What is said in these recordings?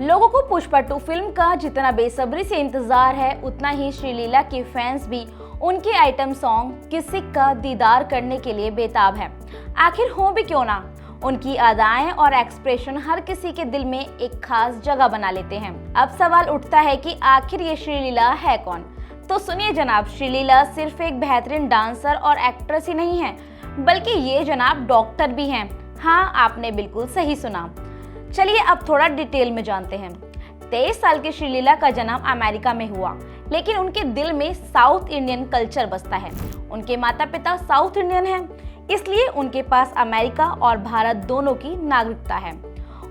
लोगों को पुष्पा 2 फिल्म का जितना बेसब्री से इंतजार है, उतना ही श्रीलीला के फैंस भी उनके आइटम सॉन्ग किसिक का दीदार करने के लिए बेताब है। आखिर हो भी क्यों ना, उनकी अदाएं और एक्सप्रेशन हर किसी के दिल में एक खास जगह बना लेते हैं। अब सवाल उठता है कि आखिर ये श्रीलीला है कौन? तो सुनिए जनाब, श्रीलीला सिर्फ एक बेहतरीन डांसर और एक्ट्रेस ही नहीं है, बल्कि ये जनाब डॉक्टर भी हैं। हाँ, आपने बिल्कुल सही सुना। चलिए अब थोड़ा डिटेल में जानते हैं। 23 साल की श्रीलीला का जन्म अमेरिका में हुआ, लेकिन उनके दिल में साउथ इंडियन कल्चर बसता है। उनके माता पिता साउथ इंडियन हैं, इसलिए उनके पास अमेरिका और भारत दोनों की नागरिकता है।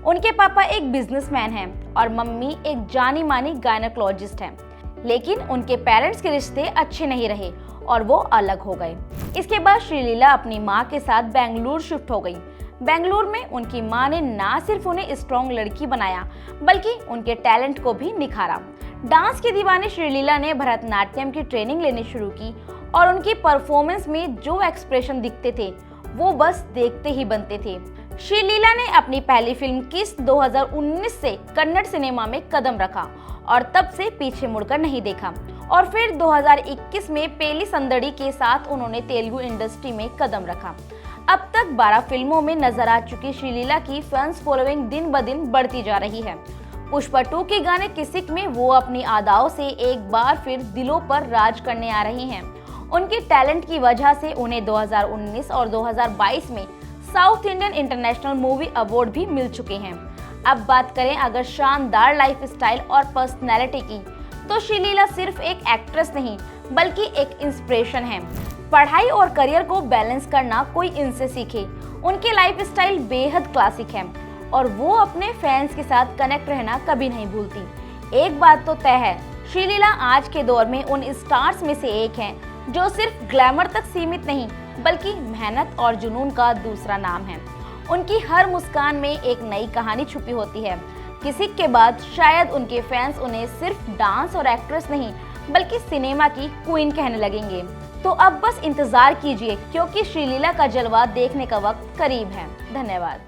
उनके पापा एक बिजनेसमैन हैं और मम्मी एक जानी मानी गायनेकोलॉजिस्ट हैं। लेकिन उनके पेरेंट्स के रिश्ते अच्छे नहीं रहे और वो अलग हो गए। इसके बाद श्रीलीला अपनी माँ के साथ बेंगलुरु शिफ्ट हो गई। बेंगलुरु में उनकी मां ने ना सिर्फ उन्हें स्ट्रॉन्ग लड़की बनाया, बल्कि उनके टैलेंट को भी निखारा। डांस की दीवानी श्रीलीला ने भरतनाट्यम की ट्रेनिंग लेनी शुरू की और उनकी परफॉर्मेंस में जो एक्सप्रेशन दिखते थे वो बस देखते ही बनते थे। श्रीलीला ने अपनी पहली फिल्म किस 2019 से कन्नड़ सिनेमा में कदम रखा और तब से पीछे मुड़कर नहीं देखा। और फिर 2021 में पेली संदड़ी के साथ उन्होंने तेलुगु इंडस्ट्री में कदम रखा। अब तक 12 फिल्मों में नजर आ चुकी श्रीलीला की फैंस फॉलोइंग दिन ब दिन बढ़ती जा रही है। पुष्पा 2 के गाने किसिक में वो अपनी अदाओं से एक बार फिर दिलों पर राज करने आ रही हैं। उनके टैलेंट की वजह से उन्हें 2019 और 2022 में south Indian international movie award भी मिल चुके हैं। अब बात करें अगर शानदार लाइफ स्टाइल और पर्सनैलिटी की, तो श्रीलीला सिर्फ एक एक्ट्रेस नहीं, बल्कि एक इंस्पिरेशन है। पढ़ाई और करियर को बैलेंस करना कोई इनसे सीखे। उनके लाइफ स्टाइल बेहद क्लासिक है और वो अपने फैंस के साथ कनेक्ट रहना कभी नहीं भूलती। एक बात तो तय है, श्रीलीला आज के दौर में उन स्टार्स में से एक हैं जो सिर्फ ग्लैमर तक सीमित नहीं, बल्कि मेहनत और जुनून का दूसरा नाम है। उनकी हर मुस्कान में एक नई कहानी छुपी होती है। किसिक के बाद शायद उनके फैंस उन्हें सिर्फ डांस और एक्ट्रेस नहीं, बल्कि सिनेमा की क्वीन कहने लगेंगे। तो अब बस इंतजार कीजिए, क्योंकि श्रीलीला का जलवा देखने का वक्त करीब है। धन्यवाद।